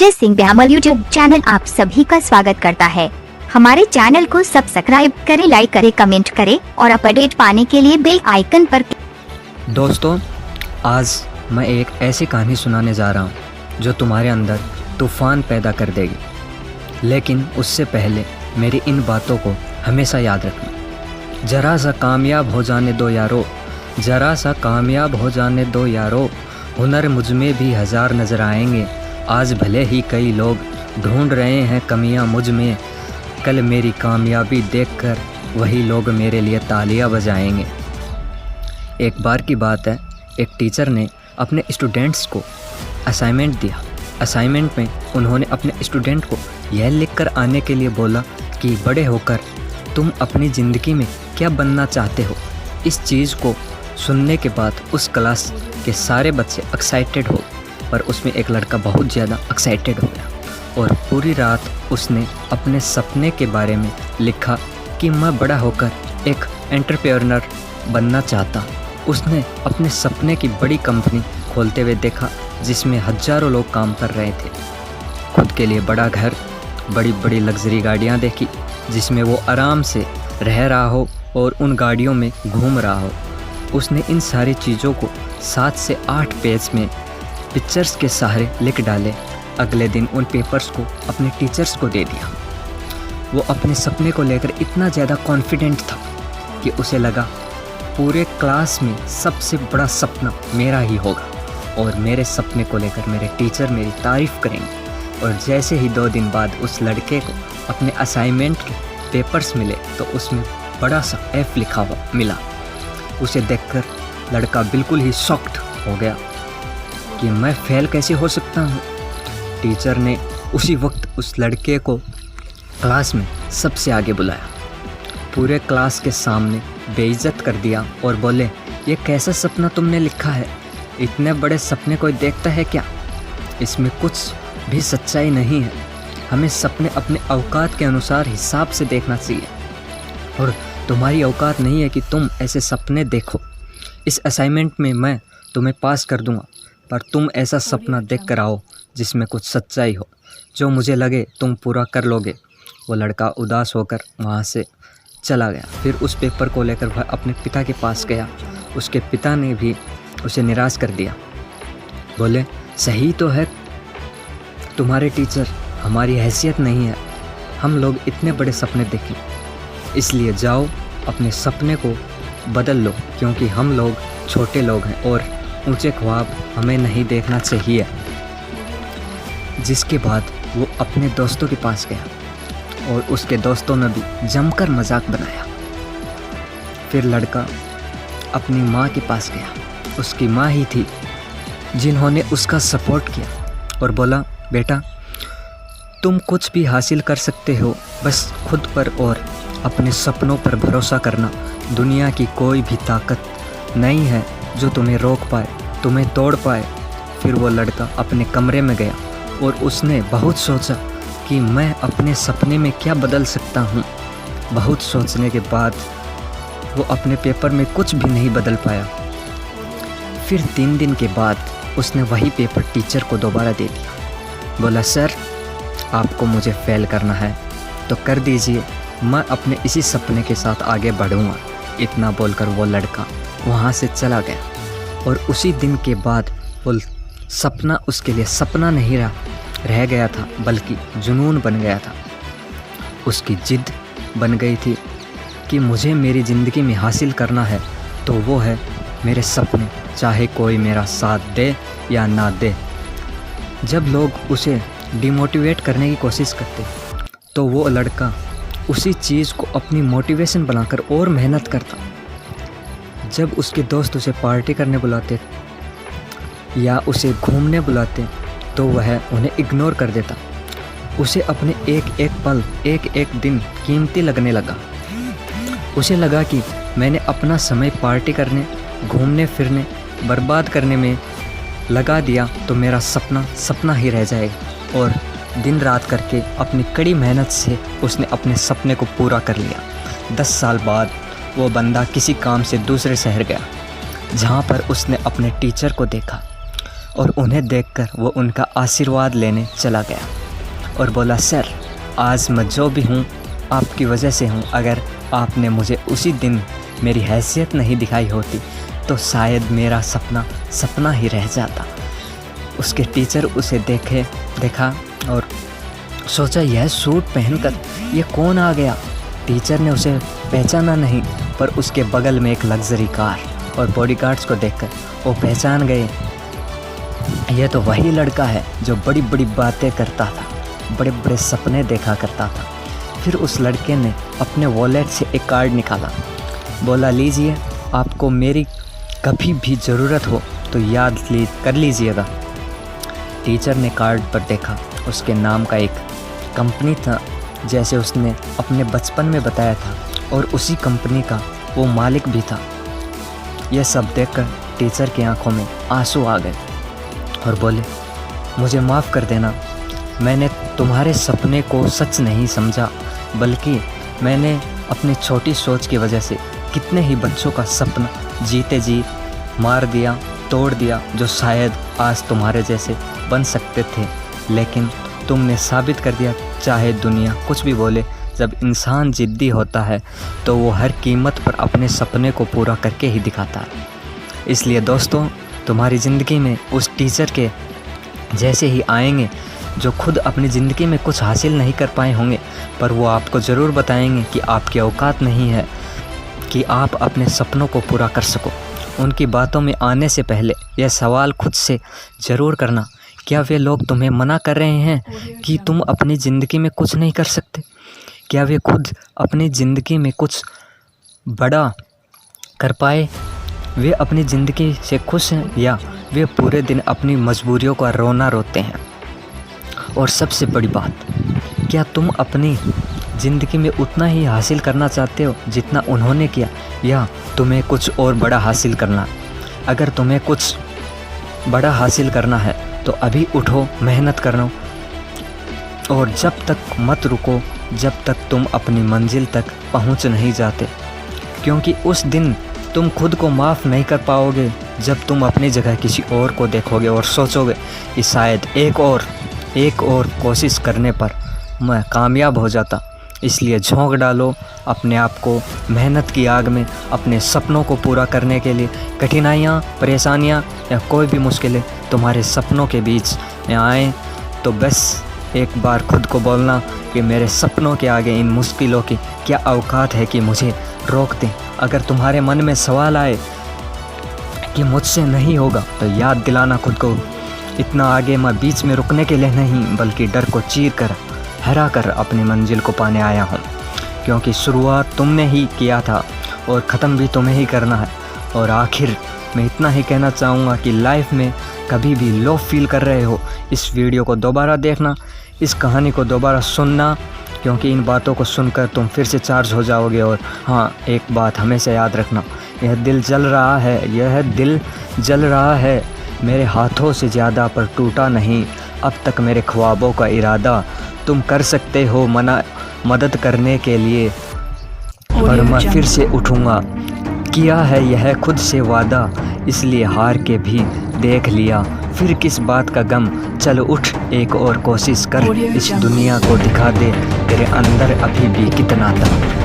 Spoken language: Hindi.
जय सिंह ब्यामल यूट्यूब चैनल आप सभी का स्वागत करता है। हमारे चैनल को सब्सक्राइब करें, लाइक करें, कमेंट करें और अपडेट पाने के लिए बेल आइकन पर। दोस्तों, आज मैं एक ऐसी कहानी सुनाने जा रहा हूँ जो तुम्हारे अंदर तूफान पैदा कर देगी। लेकिन उससे पहले मेरी इन बातों को हमेशा याद रखना। जरा सा कामयाब हो जाने दो यारो, जरा सा कामयाब हो जाने दो यारो, हुनर मुझ में भी हज़ार नज़र आएंगे। आज भले ही कई लोग ढूंढ रहे हैं कमियां मुझ में, कल मेरी कामयाबी देखकर वही लोग मेरे लिए तालियां बजाएंगे। एक बार की बात है, एक टीचर ने अपने स्टूडेंट्स को असाइनमेंट दिया। असाइनमेंट में उन्होंने अपने स्टूडेंट को यह लिखकर आने के लिए बोला कि बड़े होकर तुम अपनी ज़िंदगी में क्या बनना चाहते हो। इस चीज़ को सुनने के बाद उस क्लास के सारे बच्चे एक्साइटेड हो, पर उसमें एक लड़का बहुत ज़्यादा एक्साइटेड हो गया और पूरी रात उसने अपने सपने के बारे में लिखा कि मैं बड़ा होकर एक एंटरप्रेन्योर बनना चाहता। उसने अपने सपने की बड़ी कंपनी खोलते हुए देखा जिसमें हज़ारों लोग काम कर रहे थे। खुद के लिए बड़ा घर, बड़ी बड़ी लग्जरी गाड़ियाँ देखी जिसमें वो आराम से रह रहा हो और उन गाड़ियों में घूम रहा हो। उसने इन सारी चीज़ों को 7 से 8 पेज में पिक्चर्स के सहारे लिख डाले। अगले दिन उन पेपर्स को अपने टीचर्स को दे दिया। वो अपने सपने को लेकर इतना ज़्यादा कॉन्फिडेंट था कि उसे लगा पूरे क्लास में सबसे बड़ा सपना मेरा ही होगा और मेरे सपने को लेकर मेरे टीचर मेरी तारीफ़ करेंगे। और जैसे ही 2 दिन बाद उस लड़के को अपने असाइनमेंट के पेपर्स मिले तो उसमें बड़ा सा F लिखा हुआ मिला। उसे देखकर लड़का बिल्कुल ही शॉक्ड हो गया कि मैं फेल कैसे हो सकता हूँ। टीचर ने उसी वक्त उस लड़के को क्लास में सबसे आगे बुलाया, पूरे क्लास के सामने बेइज्जत कर दिया और बोले, ये कैसा सपना तुमने लिखा है? इतने बड़े सपने कोई देखता है क्या? इसमें कुछ भी सच्चाई नहीं है। हमें सपने अपने औकात के अनुसार हिसाब से देखना चाहिए और तुम्हारी औकात नहीं है कि तुम ऐसे सपने देखो। इस असाइनमेंट में मैं तुम्हें पास कर दूंगा, पर तुम ऐसा सपना देख कर आओ जिसमें कुछ सच्चाई हो, जो मुझे लगे तुम पूरा कर लोगे। वो लड़का उदास होकर वहाँ से चला गया। फिर उस पेपर को लेकर वह अपने पिता के पास गया। उसके पिता ने भी उसे निराश कर दिया। बोले, सही तो है तुम्हारे टीचर, हमारी हैसियत नहीं है हम लोग इतने बड़े सपने देखें, इसलिए जाओ अपने सपने को बदल लो, क्योंकि हम लोग छोटे लोग हैं और ऊंचे ख्वाब हमें नहीं देखना चाहिए। जिसके बाद वो अपने दोस्तों के पास गया और उसके दोस्तों ने भी जमकर मजाक बनाया। फिर लड़का अपनी माँ के पास गया। उसकी माँ ही थी जिन्होंने उसका सपोर्ट किया और बोला, बेटा तुम कुछ भी हासिल कर सकते हो, बस खुद पर और अपने सपनों पर भरोसा करना। दुनिया की कोई भी ताकत नहीं है जो तुम्हें रोक पाए, तुम्हें तोड़ पाए। फिर वो लड़का अपने कमरे में गया और उसने बहुत सोचा कि मैं अपने सपने में क्या बदल सकता हूँ। बहुत सोचने के बाद वो अपने पेपर में कुछ भी नहीं बदल पाया। फिर 3 दिन के बाद उसने वही पेपर टीचर को दोबारा दे दिया। बोला, सर आपको मुझे फेल करना है तो कर दीजिए, मैं अपने इसी सपने के साथ आगे बढ़ूँगा। इतना बोलकर वो लड़का वहाँ से चला गया और उसी दिन के बाद वो सपना उसके लिए सपना नहीं रह गया था, बल्कि जुनून बन गया था। उसकी जिद बन गई थी कि मुझे मेरी ज़िंदगी में हासिल करना है तो वो है मेरे सपने, चाहे कोई मेरा साथ दे या ना दे। जब लोग उसे डिमोटिवेट करने की कोशिश करते तो वो लड़का उसी चीज़ को अपनी मोटिवेशन बनाकर और मेहनत करता। जब उसके दोस्त उसे पार्टी करने बुलाते या उसे घूमने बुलाते तो वह उन्हें इग्नोर कर देता। उसे अपने एक एक पल, एक एक दिन कीमती लगने लगा। उसे लगा कि मैंने अपना समय पार्टी करने, घूमने फिरने, बर्बाद करने में लगा दिया तो मेरा सपना सपना ही रह जाएगा। और दिन रात करके अपनी कड़ी मेहनत से उसने अपने सपने को पूरा कर लिया। 10 साल बाद वो बंदा किसी काम से दूसरे शहर गया, जहाँ पर उसने अपने टीचर को देखा। और उन्हें देखकर वो उनका आशीर्वाद लेने चला गया और बोला, सर आज मैं जो भी हूँ आपकी वजह से हूँ। अगर आपने मुझे उसी दिन मेरी हैसियत नहीं दिखाई होती तो शायद मेरा सपना सपना ही रह जाता। उसके टीचर उसे देखा और सोचा, यह सूट पहनकर ये कौन आ गया। टीचर ने उसे पहचाना नहीं, पर उसके बगल में एक लग्जरी कार और बॉडीगार्ड्स को देखकर वो पहचान गए। यह तो वही लड़का है जो बड़ी बड़ी बातें करता था, बड़े बड़े सपने देखा करता था। फिर उस लड़के ने अपने वॉलेट से एक कार्ड निकाला, बोला, लीजिए, आपको मेरी कभी भी ज़रूरत हो तो याद कर लीजिएगा। टीचर ने कार्ड पर देखा, उसके नाम का एक कंपनी था जैसे उसने अपने बचपन में बताया था, और उसी कंपनी का वो मालिक भी था। यह सब देखकर टीचर की आंखों में आंसू आ गए और बोले, मुझे माफ़ कर देना, मैंने तुम्हारे सपने को सच नहीं समझा, बल्कि मैंने अपनी छोटी सोच की वजह से कितने ही बच्चों का सपना जीते जी मार दिया, तोड़ दिया, जो शायद आज तुम्हारे जैसे बन सकते थे। लेकिन तुमने साबित कर दिया, चाहे दुनिया कुछ भी बोले, जब इंसान जिद्दी होता है तो वो हर कीमत पर अपने सपने को पूरा करके ही दिखाता है। इसलिए दोस्तों, तुम्हारी ज़िंदगी में उस टीचर के जैसे ही आएंगे जो खुद अपनी ज़िंदगी में कुछ हासिल नहीं कर पाए होंगे, पर वो आपको ज़रूर बताएंगे कि आपकी औकात नहीं है कि आप अपने सपनों को पूरा कर सको। उनकी बातों में आने से पहले यह सवाल खुद से ज़रूर करना, क्या वे लोग तुम्हें मना कर रहे हैं कि तुम अपनी ज़िंदगी में कुछ नहीं कर सकते? क्या वे खुद अपनी ज़िंदगी में कुछ बड़ा कर पाए? वे अपनी ज़िंदगी से खुश हैं या वे पूरे दिन अपनी मजबूरियों का रोना रोते हैं? और सबसे बड़ी बात, क्या तुम अपनी ज़िंदगी में उतना ही हासिल करना चाहते हो जितना उन्होंने किया, या तुम्हें कुछ और बड़ा हासिल करना? अगर तुम्हें कुछ बड़ा हासिल करना है तो अभी उठो, मेहनत करो, और जब तक मत रुको जब तक तुम अपनी मंजिल तक पहुंच नहीं जाते, क्योंकि उस दिन तुम खुद को माफ़ नहीं कर पाओगे जब तुम अपनी जगह किसी और को देखोगे और सोचोगे कि शायद एक और कोशिश करने पर मैं कामयाब हो जाता। इसलिए झोंक डालो अपने आप को मेहनत की आग में। अपने सपनों को पूरा करने के लिए कठिनाइयाँ, परेशानियाँ या कोई भी मुश्किलें तुम्हारे सपनों के बीच में आए तो बस एक बार खुद को बोलना कि मेरे सपनों के आगे इन मुश्किलों की क्या औकात है कि मुझे रोक दें। अगर तुम्हारे मन में सवाल आए कि मुझसे नहीं होगा तो याद दिलाना खुद को, इतना आगे मैं बीच में रुकने के लिए नहीं बल्कि डर को चीर कर हरा कर अपनी मंजिल को पाने आया हूँ, क्योंकि शुरुआत तुमने ही किया था और ख़त्म भी तुम्हें ही करना है। और आखिर मैं इतना ही कहना चाहूँगा कि लाइफ में कभी भी लो फील कर रहे हो, इस वीडियो को दोबारा देखना, इस कहानी को दोबारा सुनना, क्योंकि इन बातों को सुनकर तुम फिर से चार्ज हो जाओगे। और हाँ, एक बात हमेशा याद रखना, यह दिल जल रहा है मेरे हाथों से ज़्यादा, पर टूटा नहीं अब तक मेरे ख्वाबों का इरादा। तुम कर सकते हो मदद करने के लिए, पर मैं फिर से उठूँगा, किया है यह खुद से वादा, इसलिए हार के भी देख लिया, फिर किस बात का गम, चल उठ एक और कोशिश कर, इस दुनिया को दिखा दे तेरे अंदर अभी भी कितना दम।